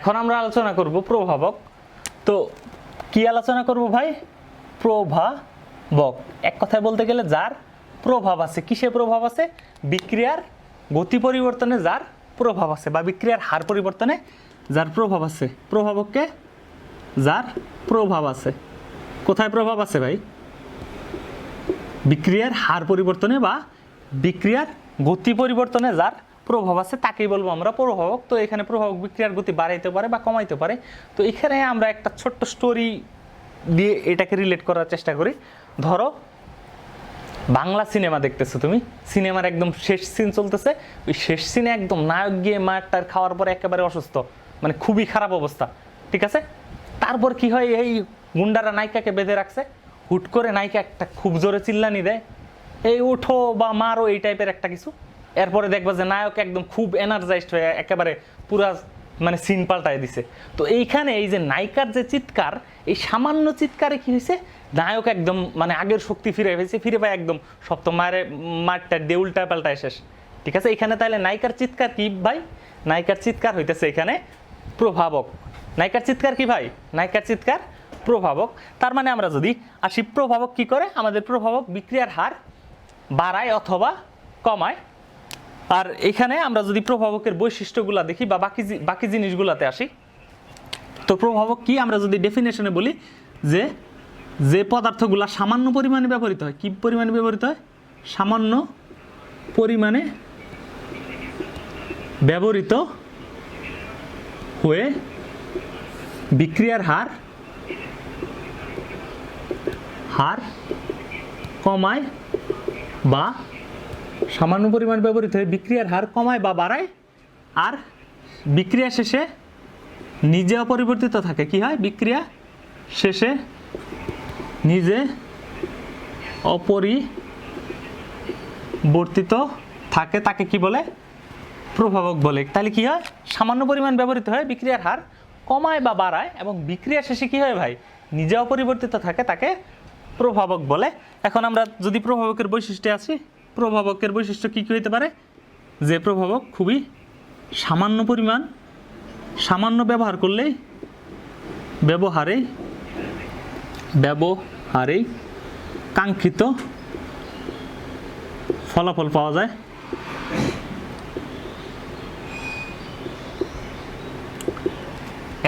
এখন আমরা আলোচনা করব প্রভাবক। তো কি আলোচনা করব ভাই? প্রভাবক। এক কথায় বলতে গেলে যার প্রভাব আছে। কিসে প্রভাব আছে? বিক্রিয়ার গতি পরিবর্তনে যার প্রভাব আছে বা বিক্রিয়ার হার পরিবর্তনে যার প্রভাব আছে। প্রভাবককে যার প্রভাব আছে। কোথায় প্রভাব আছে ভাই? বিক্রিয়ার হার পরিবর্তনে বা বিক্রিয়ার গতি পরিবর্তনে যার প্রভাব আছে তাকেই বলবো আমরা প্রভাবক। তো এখানে প্রভাবক বিক্রিয়ার গতি বাড়াইতে পারে বা কমাইতে পারে। তো এখানে আমরা একটা ছোট্ট স্টোরি দিয়ে এটাকে রিলেট করার চেষ্টা করি। ধরো বাংলা সিনেমা দেখতেছো তুমি, সিনেমার একদম শেষ সিন চলতেছে, ওই শেষ সিনে একদম নায়ক গিয়ে মারটার খাওয়ার পরে একেবারে অসুস্থ, মানে খুবই খারাপ অবস্থা, ঠিক আছে? তারপর কি হয়, এই গুন্ডারা নায়িকাকে বেঁধে রাখছে, হুট করে নায়িকা একটা খুব জোরে চিল্লানি দেয়, এই উঠো বা মারো, এই টাইপের একটা কিছু। এরপরে দেখবা যে নায়ক একদম খুব এনার্জাইজড হয়ে একেবারে পুরা মানে সিন পাল্টায় দিছে। তো এইখানে এই যে নায়িকার যে চিৎকার, এই সামান্য চিৎকারে কি হয়েছে, নায়ক একদম মানে আগের শক্তি ফিরে পেয়েছে, ফিরে পায় একদম সপ্তম মারটা দিয়ে উল্টা পাল্টায় শেষ, ঠিক আছে? এখানে তাহলে নায়িকার চিৎকার কি ভাই? নায়িকার চিৎকার হইতেছে এখানে প্রভাবক। নায়িকার চিৎকার কি ভাই? নায়িকার চিৎকার প্রভাবক। তার মানে আমরা যদি আসি, প্রভাবক কি করে? আমাদের প্রভাবক বিক্রিয়ার হার বাড়ায় অথবা কমায়। আর এখানে আমরা যদি প্রভাবকের বৈশিষ্ট্যগুলো দেখি বা বাকি জিনিসগুলোতে আসি, তো প্রভাবক কি আমরা যদি ডেফিনেশনে বলি যে যে পদার্থগুলো সামান্য পরিমাণে ব্যবহৃত হয়, কি পরিমাণে ব্যবহৃত হয়? সামান্য পরিমাণে ব্যবহৃত হয়ে বিক্রিয়ার হার কমায় বা সামান্য পরিমাণ ব্যবহৃত হয়ে বিক্রিয়ার হার কমায় বা বাড়ায়, আর বিক্রিয়া শেষে নিজে অপরিবর্তিত থাকে। কি হয়? বিক্রিয়া শেষে নিজে অপরিবর্তিত থাকে, তাকে কি বলে? প্রভাবক বলে। তাহলে কি হয়? সামান্য পরিমাণ ব্যবহৃত হয়, বিক্রিয়ার হার কমায় বা বাড়ায়, এবং বিক্রিয়া শেষে কি হয় ভাই? নিজে অপরিবর্তিত থাকে, তাকে প্রভাবক বলে। এখন আমরা যদি প্রভাবকের বৈশিষ্ট্যে আসি, প্রভাবকের বৈশিষ্ট্য কী কী হতে পারে? যে প্রভাবক খুবই সামান্য পরিমাণ, সামান্য ব্যবহার করলেই ব্যবহারেই কাঙ্ক্ষিত ফলাফল পাওয়া যায়।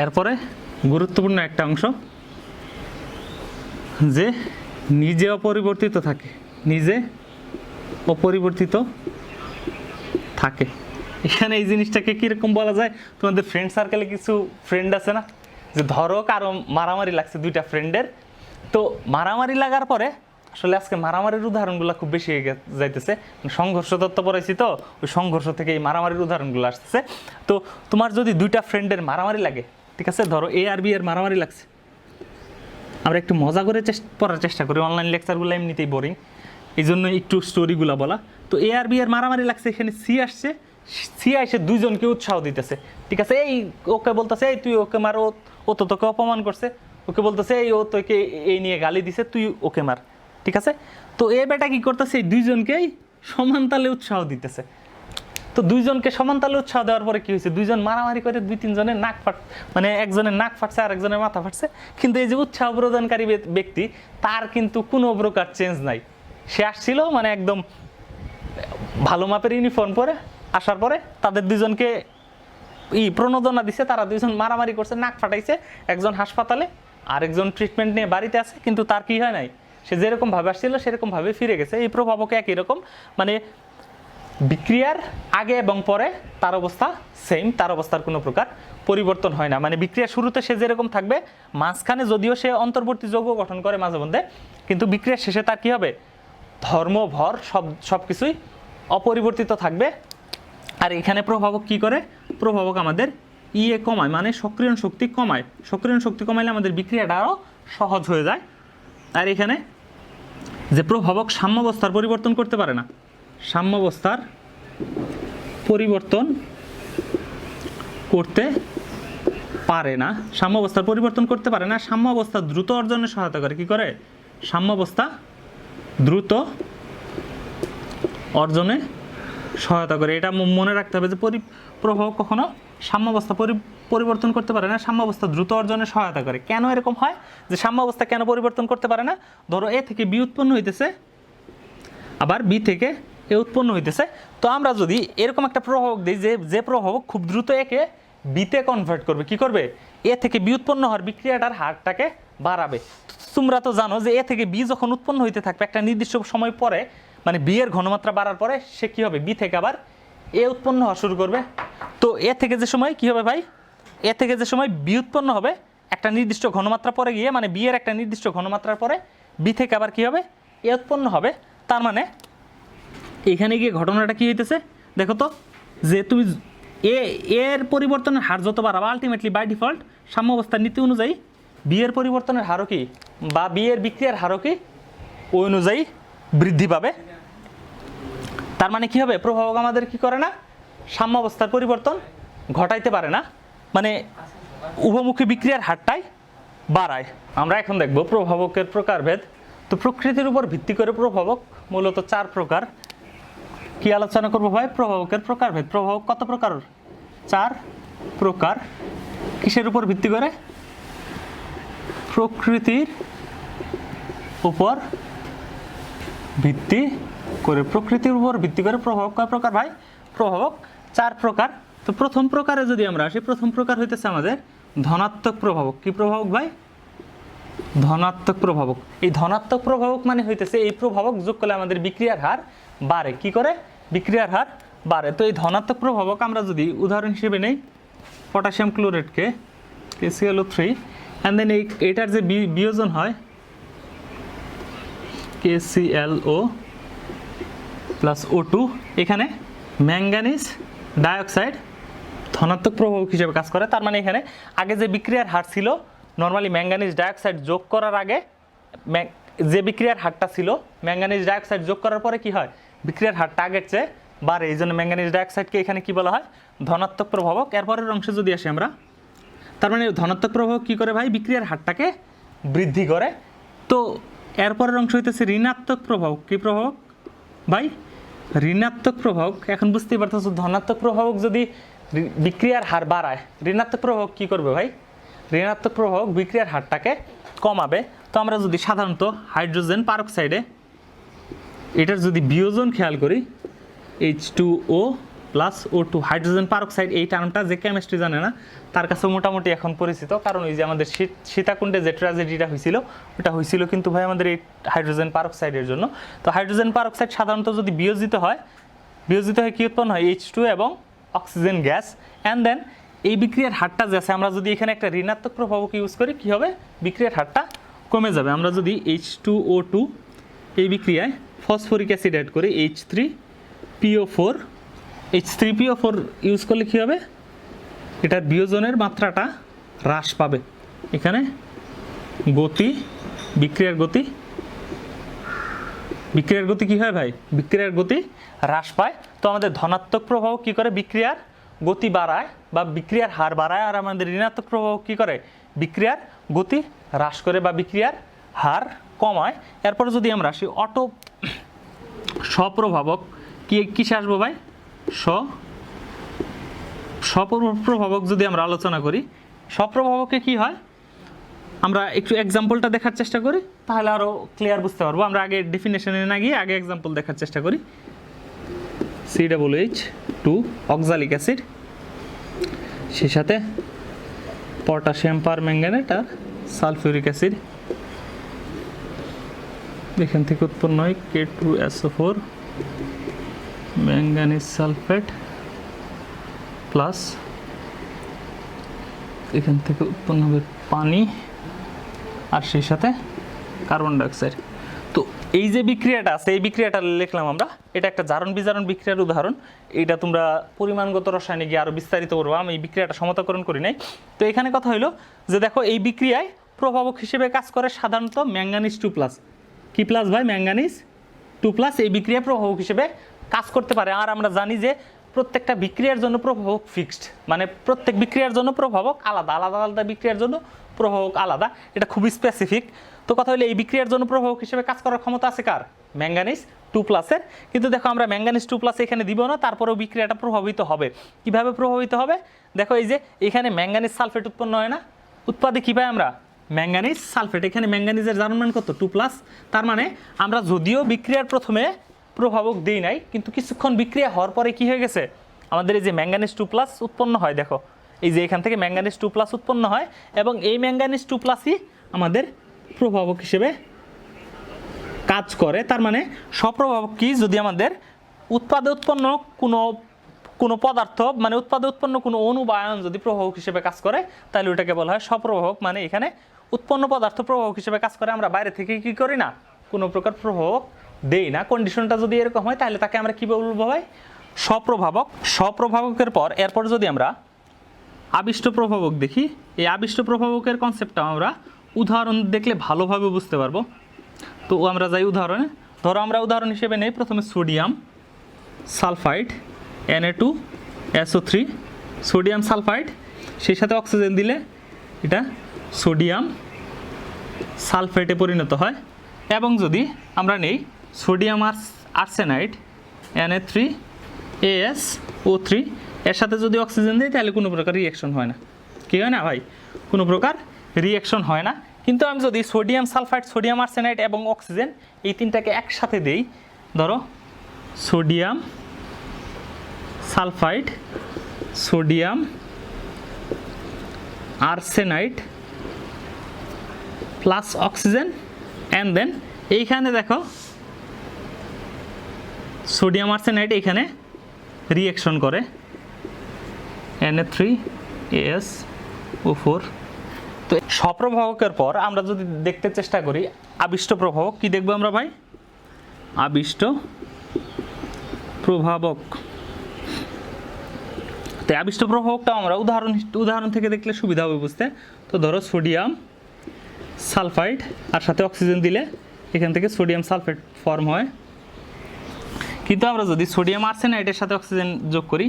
এরপরে গুরুত্বপূর্ণ একটা অংশ, যে নিজে অপরিবর্তিত থাকে, নিজে অপরিবর্তিত থাকে। এখানে এই জিনিসটাকে কীরকম বলা যায়? তোমাদের ফ্রেন্ড সার্কেলে কিছু ফ্রেন্ড আছে না, যে ধরো কারো মারামারি লাগছে দুইটা ফ্রেন্ডের, তো মারামারি লাগার পরে আসলে আজকে মারামারির উদাহরণগুলো খুব বেশি হয়ে যাইতেছে, সংঘর্ষ তত্ত্ব পড়াইছি, তো ওই সংঘর্ষ থেকে এই মারামারির উদাহরণগুলো আসতেছে। তো তোমার যদি দুইটা ফ্রেন্ডের মারামারি লাগে, ঠিক আছে, ধরো এ আর বি এর মারামারি লাগছে, আমরা একটু মজা করে পড়ার চেষ্টা করি, অনলাইন লেকচারগুলো এমনিতেই বোরিং, এই জন্য একটু স্টোরিগুলো বলা। তো এ আর বি এর মারামারি লাগছে, এখানে সি আসছে, সি এসে দুইজনকে উৎসাহ দিতেছে, ঠিক আছে? এই ওকে বলতেছে, এই তুই ওকে মার, ও তো তোকে অপমান করছে, ওকে বলতেছে এই ও তোকে এই নিয়ে গালি দিছে, তুই ওকে মার, ঠিক আছে? তো এ বেটা কি করতেছে, এই দুইজনকেই সমান তালে উৎসাহ দিতেছে। তো দুইজনকে সমান তালে উৎসাহ দেওয়ার পরে কি হয়েছে? দুইজন মারামারি করে দুই তিনজনের নাক মানে একজনের নাক ফাটছে আর একজনের মাথা ফাটছে, কিন্তু এই যে উৎসাহ প্রদানকারী ব্যক্তি, তার কিন্তু কোনো প্রকার চেঞ্জ নাই। সে আসছিল মানে একদম ভালো মাপের ইউনিফর্ম পরে, আসার পরে তাদের দুজনকে প্রণোদনা দিছে, তারা দুইজন মারামারি করছে, নাক ফাটাইছে, একজন হাসপাতালে আর একজন ট্রিটমেন্ট নিয়ে বাড়িতে আছে, কিন্তু তার কি হয় নাই, সে যেরকম ভাবে আসছিল সেরকম ভাবে ফিরে গেছে। এই প্রভাবকে একই রকম, মানে বিক্রিয়ার আগে এবং পরে তার অবস্থা সেম, তার অবস্থার কোনো প্রকার পরিবর্তন হয় না। মানে বিক্রিয়ার শুরুতে সে যেরকম থাকবে, মাঝখানে যদিও সে অন্তর্বর্তী যৌগ গঠন করে মাঝে মধ্যে, কিন্তু বিক্রিয়ার শেষে তার কি হবে? ধর্ম ভর সব কিছুই অপরিবর্তিত থাকবে। আর এখানে প্রভাবক কি করে? প্রভাবক আমাদের ইয়ে কমায়, মানে সক্রিয়ণ শক্তি কমায়। সক্রিয়ণ শক্তি কমাইলে আমাদের বিক্রিয়াটা আরও সহজ হয়ে যায়। আর এখানে যে প্রভাবক সাম্যাবস্থার পরিবর্তন করতে পারে না, সাম্যাবস্থার পরিবর্তন করতে পারে না, সাম্যাবস্থার পরিবর্তন করতে পারে না, সাম্যাবস্থা দ্রুত অর্জনে সহায়তা করে। কি করে? সাম্যাবস্থা দ্রুত অর্জনে সহায়তা করে। এটা মনে রাখতে হবে যে প্রভাবক কখনো সাম্যাবস্থা পরিবর্তন করতে পারে না, সাম্যাবস্থা দ্রুত অর্জনে সহায়তা করে। কেন এরকম হয় যে সাম্যাবস্থা কেন পরিবর্তন করতে পারে না? ধরো এ থেকে বি উৎপন্ন হইতেছে, আবার বি থেকে এ উৎপন্ন হইতেছে। তো আমরা যদি এরকম একটা প্রভাবক দিই যে প্রভাবক খুব দ্রুত একে বিতে কনভার্ট করবে, কি করবে? এ থেকে বি উৎপন্ন হওয়ার বিক্রিয়াটার হারটাকে বাড়াবে। তোমরা তো জানো যে এ থেকে বি যখন উৎপন্ন হইতে থাকবে একটা নির্দিষ্ট সময় পরে, মানে বি এর ঘনমাত্রা বাড়ার পরে সে কি হবে? বি থেকে আবার এ উৎপন্ন হওয়া শুরু করবে। তো এ থেকে যে সময় কি হবে ভাই? এ থেকে যে সময় বি উৎপন্ন হবে একটা নির্দিষ্ট ঘনমাত্রা পরে গিয়ে, মানে বি এর একটা নির্দিষ্ট ঘনমাত্রার পরে বি থেকে আবার কি হবে? এ উৎপন্ন হবে। তার মানে এখানে গিয়ে ঘটনাটা কি হইতেছে দেখো তো, যে তুমি এর পরিবর্তনের হার যত বাড়াবা আলটিমেটলি বাই ডিফল্ট সাম্যাবস্থার নীতি অনুযায়ী বি এর পরিবর্তনের হারও কি, বা বি এর বিক্রিয়ার হারও কি ওই অনুযায়ী বৃদ্ধি পাবে। তার মানে কি হবে? প্রভাবক আমাদের কি করে না, সাম্যাবস্থার পরিবর্তন ঘটাইতে পারে না, মানে উভমুখী বিক্রিয়ার হারটাই বাড়ায়। আমরা এখন দেখব প্রভাবকের প্রকারভেদ। তো প্রকৃতির উপর ভিত্তি করে প্রভাবক মূলত 4 প্রকার। কি আলোচনা করবো ভাই? প্রভাবকের প্রকারভেদ। প্রভাবক কত প্রকার? 4 প্রকার। কিসের উপর ভিত্তি করে? প্রকৃতির উপর ভিত্তি করে। প্রকৃতির উপর ভিত্তি করে প্রভাবক কয় প্রকার ভাই? প্রভাবক 4 প্রকার। তো প্রথম প্রকারে যদি আমরা আসি, প্রথম প্রকার হইতেছে আমাদের ধনাত্মক প্রভাবক। কি প্রভাবক ভাই? ধনাত্মক প্রভাবক। এই ধনাত্মক প্রভাবক মানে হইতেছে এই প্রভাবক যোগ করলে আমাদের বিক্রিয়ার হার বাড়ে। কি করে? বিক্রিয়ার হার বাড়ে। তো এই ধনাত্মক প্রভাবক আমরা যদি উদাহরণ হিসেবে নেই পটাশিয়াম ক্লোরেটকে KClO3, অ্যান্ড দেন এইটার যে বিয়োজন হয় KClO প্লাস O2, এখানে ম্যাঙ্গানিজ ডাইঅক্সাইড ধনাত্মক প্রভাবক হিসেবে কাজ করে। তার মানে এখানে আগে যে বিক্রিয়ার হার ছিল, নর্মালি ম্যাঙ্গানিজ ডাইঅক্সাইড যোগ করার আগে যে বিক্রিয়ার হারটা ছিল, ম্যাঙ্গানিজ ডাইঅক্সাইড যোগ করার পরে কি হয়? বিক্রিয়ার হারটা আগের চেয়ে বাড়ে। এই জন্য ম্যাঙ্গানিজ ডাইঅক্সাইডকে এখানে কি বলা হয়? ধনাত্মক প্রভাবক। এরপরের অংশে যদি আসি আমরা, তার মানে ধনাত্মক প্রভাবক কি করে ভাই? বিক্রিয়ার হারটাকে বৃদ্ধি করে। তো এরপরের অংশ হইতেছে ঋণাত্মক প্রভাবক। কি প্রভাবক ভাই? ঋণাত্মক প্রভাবক। এখন বুঝতেই পারতেছো, ধনাত্মক প্রভাবক যদি বিক্রিয়ার হার বাড়ায়, ঋণাত্মক প্রভাবক কি করবে ভাই? ঋণাত্মক প্রভাবক বিক্রিয়ার হারটাকে কমাবে। তো আমরা যদি সাধারণত হাইড্রোজেন পারক্সাইডে এটার যদি বিয়োজন খেয়াল করি, H2O plus O2, hydrogen peroxide, এই টার্মটা যে কেমিস্ট্রি জানে না তার কাছে মোটামুটি এখন পরিচিত। কারণ ওই যে আমাদের সীতাকুণ্ডে যে ট্র্যাজেডিটা হয়েছিল, ওটা হয়েছিল কিন্তু ভাই আমাদের এই হাইড্রোজেন পারক্সাইডের জন্য। তো হাইড্রোজেন পারক্সাইড সাধারণত যদি বিয়োজিত হয় কি উৎপন্ন হয়? H2 এবং অক্সিজেন গ্যাস। অ্যান্ড দেন এই বিক্রিয়ার হারটা যে আছে, আমরা যদি এখানে একটা ঋণাত্মক প্রভাবক ইউজ করি, কি হবে? বিক্রিয়ার হারটা কমে যাবে। আমরা যদি H2O2 এই বিক্রিয়ায় ফসফরিক অ্যাসিড অ্যাড করি, H3PO4 ইউজ করলে কী হবে? এটার বিয়োজনের মাত্রাটা হ্রাস পাবে। এখানে গতি, বিক্রিয়ার গতি কী হয় ভাই? বিক্রিয়ার গতি হ্রাস পায়। তো আমাদের ধনাত্মক প্রভাব কী করে? বিক্রিয়ার গতি বাড়ায় বা বিক্রিয়ার হার বাড়ায়। আর আমাদের ঋণাত্মক প্রভাব কী করে? বিক্রিয়ার গতি হ্রাস করে বা বিক্রিয়ার হার কমায়। এরপরে যদি আমরা আসি স্বপ্রভাবক, কিসে আসবো ভাই? স্বপ্রভাবক যদি আমরা আলোচনা করি, স্বপ্রভাবকে কি হয়? আমরা একটু এক্সাম্পলটা দেখার চেষ্টা করি, তাহলে আরও ক্লিয়ার বুঝতে পারবো। আমরা আগে ডেফিনেশনে না গিয়ে আগে এক্সাম্পল দেখার চেষ্টা করি। COOH2 অক্সালিক অ্যাসিড, সেই সাথে পটাশিয়াম পারম্যাঙ্গানেট আর সালফিউরিক অ্যাসিড, এখান থেকে উৎপন্ন হয় K2SO4 ম্যাঙ্গানিজ সালফেট প্লাস এখান থেকে উৎপন্ন হবে পানি আর সেই সাথে কার্বন ডাইঅক্সাইড। তো এই যে বিক্রিয়াটা আছে, এই বিক্রিয়াটা লিখলাম আমরা, এটা একটা জারণ বিজারণ বিক্রিয়ার উদাহরণ। এইটা তোমরা পরিমাণগত রসায়নে গিয়ে আরও বিস্তারিত করবো, আমি এই বিক্রিয়াটা সমতাকরণ করি নাই। তো এখানে কথা হইলো যে দেখো, এই বিক্রিয়ায় প্রভাবক হিসেবে কাজ করে সাধারণত ম্যাঙ্গানিজ 2+। কি প্লাস ভাই? ম্যাঙ্গানিজ 2+। এই বিক্রিয়া প্রভাবক হিসেবে কাজ করতে পারে। আর আমরা জানি যে প্রত্যেকটা বিক্রিয়ার জন্য প্রভাবক ফিক্সড, মানে প্রত্যেক বিক্রিয়ার জন্য প্রভাবক আলাদা, আলাদা আলাদা বিক্রিয়ার জন্য প্রভাবক আলাদা, এটা খুবই স্পেসিফিক। তো কথা হলো এই বিক্রিয়ার জন্য প্রভাবক হিসেবে কাজ করার ক্ষমতা আছে কার? ম্যাঙ্গানিজ 2+-এর। কিন্তু দেখো আমরা ম্যাঙ্গানিজ 2+ এখানে দিব না, তারপরেও বিক্রিয়াটা প্রভাবিত হবে। কিভাবে প্রভাবিত হবে? দেখো এই যে এখানে ম্যাঙ্গানিজ সালফেট উৎপন্ন হয় না, উৎপাদে কী পাই আমরা? Manganese sulphate. এখানে ম্যাঙ্গানিজের জারণ মান কত? 2+। তার মানে আমরা যদিও বিক্রিয়ার প্রথমে প্রভাবক দিই নাই, কিন্তু কিছুক্ষণ বিক্রিয়া হওয়ার পরে কি হয়ে গেছে, আমাদের এই যে ম্যাঙ্গানিজ 2+ উৎপন্ন হয়। দেখো এই যে এখান থেকে ম্যাঙ্গানিজ 2+ উৎপন্ন হয়, এবং এই ম্যাঙ্গানিজ 2+ই আমাদের প্রভাবক হিসেবে কাজ করে। তার মানে স্বপ্রভাবক কি? যদি আমাদের উৎপাদে উৎপন্ন কোনো পদার্থ, মানে উৎপাদে উৎপন্ন কোনো অণু বা আয়ন যদি প্রভাবক হিসেবে কাজ করে, তাহলে ওটাকে বলা হয় স্বপ্রভাবক। মানে এখানে উৎপন্ন পদার্থ প্রভাবক হিসেবে কাজ করে, আমরা বাইরে থেকে কি করি না, কোনো প্রকার প্রভাবক দেই না। কন্ডিশনটা যদি এরকম হয় তাহলে তাকে আমরা কী বলবো ভাই? স্বপ্রভাবক। স্বপ্রভাবকের পর এরপর যদি আমরা আবিষ্ট প্রভাবক দেখি, এই আবিষ্ট প্রভাবকের কনসেপ্টটা আমরা উদাহরণ দেখলে ভালোভাবে বুঝতে পারবো। তো আমরা যাই উদাহরণে। ধরো আমরা উদাহরণ হিসেবে নেই প্রথমে sodium sulphide Na2SO3, sodium sulphide, সেই সাথে অক্সিজেন দিলে এটা সোডিয়াম সালফেটে পরিণত হয়। এবং যদি আমরা নেই সোডিয়াম আর্সেনাইড Na3AsO3, এর সাথে যদি অক্সিজেন দিই তাহলে কোনো প্রকার রিঅ্যাকশন হয় না। কি হয় না ভাই? কোনো প্রকার রিঅ্যাকশন হয় না। কিন্তু আমি যদি সোডিয়াম সালফাইড, সোডিয়াম আর্সেনাইড এবং অক্সিজেন এই তিনটাকে একসাথে দেই, ধরো sodium sulphide, sodium arsenide plus oxygen, and then এইখানে দেখো সোডিয়াম আর্সেনাইড এখানে রিঅ্যাকশন করে Na3AsO4। তো স্বপ্রভাবকের পর আমরা যদি দেখতে চেষ্টা করি আবিষ্ট প্রভাবক, কি দেখবো আমরা ভাই? আবিষ্ট প্রভাবক। তো আবিষ্ট প্রভাবকটা আমরা উদাহরণ থেকে দেখলে সুবিধা হবে বুঝতে। তো ধরো সোডিয়াম সালফাইড আর সাথে অক্সিজেন দিলে এখান থেকে সোডিয়াম সালফেট ফর্ম হয়। কিন্তু আমরা যদি সোডিয়াম আর্সেনাইডের সাথে অক্সিজেন যোগ করি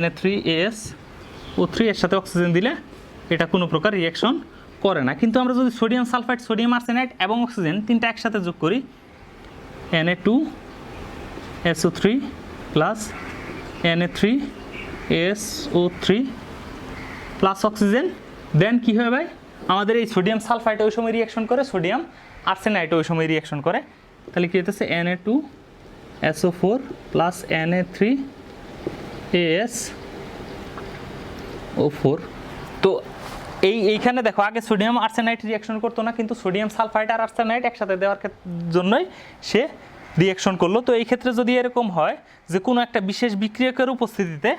Na3AsO3, এর সাথে অক্সিজেন দিলে এটা কোনো প্রকার রিঅ্যাকশন করে না। কিন্তু আমরা যদি সোডিয়াম সালফাইড, সোডিয়াম আর্সেনাইড এবং অক্সিজেন তিনটা একসাথে যোগ করি Na2SO3 plus Na3AsO3 plus oxygen, then কী হয় ভাই? আমাদের এই সোডিয়াম সালফাইড ওই সময় রিঅ্যাকশন করে, সোডিয়াম আর্সেনাইড ওই সময় রিঅ্যাকশন করে। তাহলে কী হতেছে? Na2SO4 plus Na3AsO4। তো এইখানে দেখো আগে সোডিয়াম আর্সেনাইড রিঅ্যাকশন করতো না, কিন্তু সোডিয়াম সালফাইড আর আর্সেনাইড একসাথে দেওয়ার জন্যই সে রিঅ্যাকশন করলো। তো এই ক্ষেত্রে যদি এরকম হয় যে কোনো একটা বিশেষ বিক্রিয়কের উপস্থিতিতে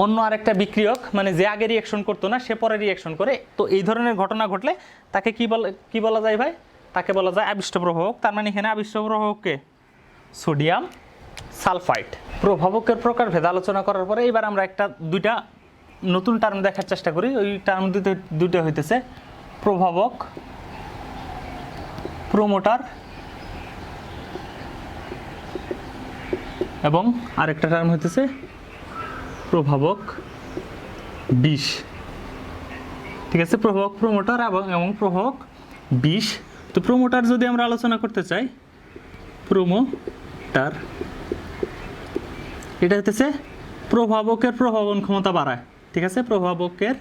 অন্য আরেকটা বিক্রিয়ক, মানে যে আগে রিঅ্যাকশন করতো না সে পরে রিঅ্যাকশন করে, তো এই ধরনের ঘটনা ঘটলে তাকে কি বলা যায় ভাই? তাকে বলা যায় আবিষ্ট প্রভাবক। তার মানে এখানে আবিষ্ট প্রভাবককে সোডিয়াম সালফাইড। প্রভাবকের প্রকারভেদ আলোচনা করার পরে এবার আমরা দুইটা নতুন টার্ম দেখার চেষ্টা করি। ওই টার্ম দুটো হইতেছে প্রভাবক, প্রোমোটার, এবং আরেকটা টার্ম হইতেছে প্রভাবক বিষ। ঠিক আছে, প্রভাবক প্রোমোটার এবং প্রভাবক বিষ। তো প্রোমোটার যদি আমরা আলোচনা করতে চাই, প্রোমোটার এটা হইতেছে প্রভাবকের প্রভাবন ক্ষমতা বাড়ায়। ঠিক আছে, প্রভাবকের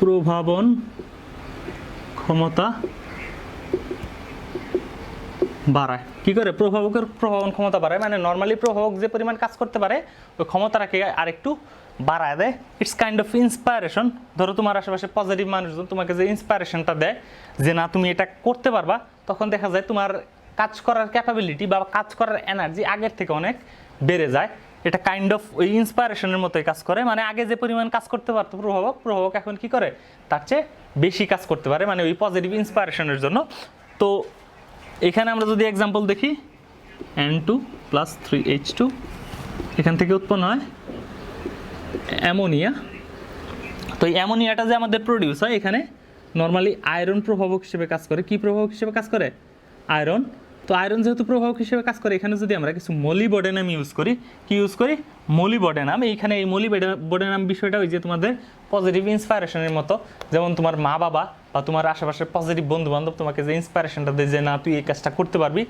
প্রভাবন ক্ষমতা বাড়ায়। কি করে? প্রভাবকের প্রভাবন ক্ষমতা বাড়ায়, মানে নর্মালি প্রভাবক যে পরিমাণ কাজ করতে পারে ওই ক্ষমতাটাকে আরেকটু বাড়ায় দেয়। It's kind of inspiration. ধরো তোমার আশেপাশে পজিটিভ মানুষজন তোমাকে যে ইন্সপায়ারেশনটা দেয় যে না তুমি এটা করতে পারবা, তখন দেখা যায় তোমার কাজ করার ক্যাপাবিলিটি বা কাজ করার এনার্জি আগের থেকে অনেক বেড়ে যায়। এটা কাইন্ড অফ ওই ইন্সপায়ারেশনের মতোই কাজ করে। মানে আগে যে পরিমাণ কাজ করতে পারতো প্রভাবক এখন কি করে? তার চেয়ে বেশি কাজ করতে পারে, মানে ওই পজিটিভ ইন্সপায়ারেশনের জন্য। তো এখানে আমরা যদি এক্সাম্পল দেখি, N2+3H2, এখান থেকে উৎপন্ন হয় অ্যামোনিয়া। তো এই অ্যামোনিয়াটা যে আমাদের প্রডিউস হয়, এখানে নর্মালি আয়রন প্রভাবক হিসেবে কাজ করে। কি প্রভাবক হিসেবে কাজ করে? আয়রন তো আয়রন যেহেতু প্রভাবক হিসেবে কাজ করে, এখানে যদি আমরা কিছু মলিবডেনাম ইউজ করি, কি ইউজ করি? মলিবডেনাম। এইখানে এই মলিবডেনাম বিষয়টা ওই যে তোমাদের পজিটিভ ইন্সপায়ারেশনের মতো, যেমন তোমার মা বাবা বা তোমার আশেপাশের পজিটিভ বন্ধু বান্ধব তোমাকে যে ইন্সপায়ারেশনটা দেয় যে না তুই এই কাজটা করতে পারবি,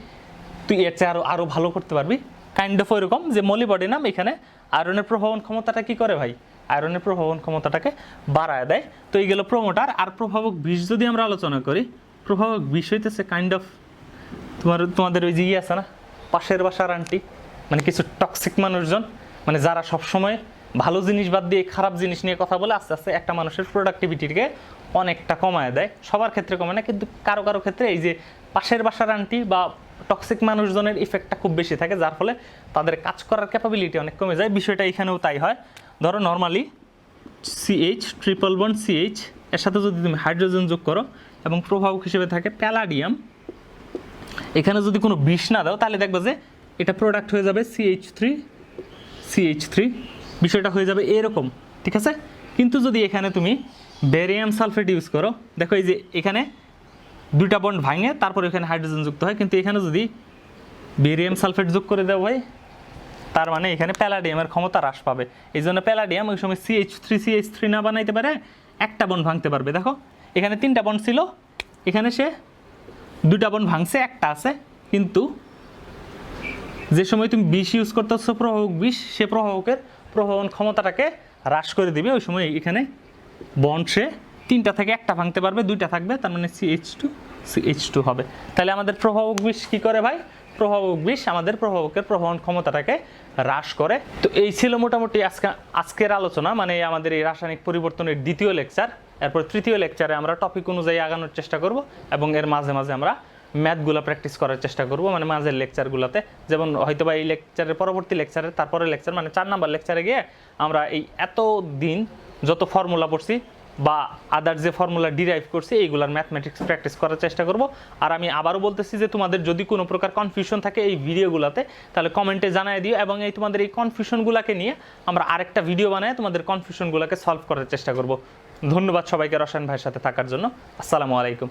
তুই এর চেয়ে আরও ভালো করতে পারবি, কাইন্ড অফ ওইরকম যে মলিবডেনাম এখানে আয়রনের প্রভাবন ক্ষমতাটা কি করে ভাই? আয়রনের প্রভাবন ক্ষমতাটাকে বাড়ায় দেয়। তো এই গেল প্রমোটার। আর প্রভাবক বিষ যদি আমরা আলোচনা করি, প্রভাবক বিষ হইতেছে কাইন্ড অফ তোমাদের ওই যে আছে না, পাশের বাসার আন্টি, মানে কিছু টক্সিক মানুষজন, মানে যারা সবসময় ভালো জিনিস বাদ দিয়ে খারাপ জিনিস নিয়ে কথা বলে আস্তে আস্তে একটা মানুষের প্রোডাক্টিভিটিকে অনেকটা কমায় দেয়। সবার ক্ষেত্রে কমায় না, কিন্তু কারো কারো ক্ষেত্রে এই যে পাশের বাসার আন্টি বা টক্সিক মানুষজনের ইফেক্টটা খুব বেশি থাকে, যার ফলে তাদের কাজ করার ক্যাপাবিলিটি অনেক কমে যায়। বিষয়টা এখানেও তাই হয়। ধরো normally CH triple bond CH এর সাথে যদি তুমি হাইড্রোজেন যোগ করো এবং প্রভাবক হিসেবে থাকে প্যালাডিয়াম, এখানে যদি কোনো বিষ না দাও তাহলে দেখবে যে এটা প্রোডাক্ট হয়ে যাবে CH3 বিষয়টা হয়ে যাবে এরকম, ঠিক আছে। কিন্তু যদি এখানে তুমি বেরিয়াম সালফেট ইউজ করো, দেখো এই যে এখানে দুইটা বন্ড ভাঙে তারপর এখানে হাইড্রোজেন যুক্ত হয়, কিন্তু এখানে যদি বেরিয়াম সালফেট যোগ করে দেওয়া হয় তার মানে এখানে প্যালাডিয়ামের ক্ষমতা হ্রাস পাবে। এই জন্য প্যালাডিয়াম ওই সময় CH3 না বানাইতে পারে, একটা বন্ড ভাঙতে পারবে। দেখো এখানে 3টা বন্ড ছিল, এখানে সে 2টা বন্ড ভাঙছে, একটা আছে। কিন্তু যে সময় তুমি বিষ ইউজ করতেছো প্রভাবক বিষ, সে প্রভাবকের প্রভাবন ক্ষমতাটাকে হ্রাস করে দিবে। ওই সময় এখানে বন্ড সে 3টা থেকে একটা ভাঙতে পারবে, 2টা থাকবে, তার মানে CH2 হবে। তাহলে আমাদের প্রভাবক বিষ কী করে ভাই? প্রভাবক বিষ আমাদের প্রভাবকের প্রভাবন ক্ষমতাটাকে হ্রাস করে। তো এই ছিল মোটামুটি আজকের আলোচনা, মানে আমাদের এই রাসায়নিক পরিবর্তনের দ্বিতীয় লেকচার। এরপর তৃতীয় লেকচারে আমরা টপিক অনুযায়ী আগানোর চেষ্টা করব এবং এর মাঝে মাঝে আমরা ম্যাথগুলো প্র্যাকটিস করার চেষ্টা করব, মানে মাঝের লেকচারগুলোতে। যেমন হয়তো বা এই লেকচারের পরবর্তী লেকচারের তারপরে লেকচার মানে 4 নাম্বার লেকচারে গিয়ে আমরা এই এত দিন যত ফর্মুলা পড়ছি বা আদার যে ফর্মুলা ডিরাইভ করছি এইগুলার ম্যাথমেটিক্স প্র্যাকটিস করার চেষ্টা করব। আর আমি আবারও বলতেছি যে তোমাদের যদি কোনো প্রকার কনফিউশন থাকে এই ভিডিওগুলোতে তাহলে কমেন্টে জানিয়ে দিও, এবং এই তোমাদের এই কনফিউশনগুলোকে নিয়ে আমরা আরেকটা ভিডিও বানায় তোমাদের কনফিউশনগুলোকে সলভ করার চেষ্টা করব। ধন্যবাদ সবাইকে রসায়ন ভাইয়ের সাথে থাকার জন্য। আসসালামু আলাইকুম।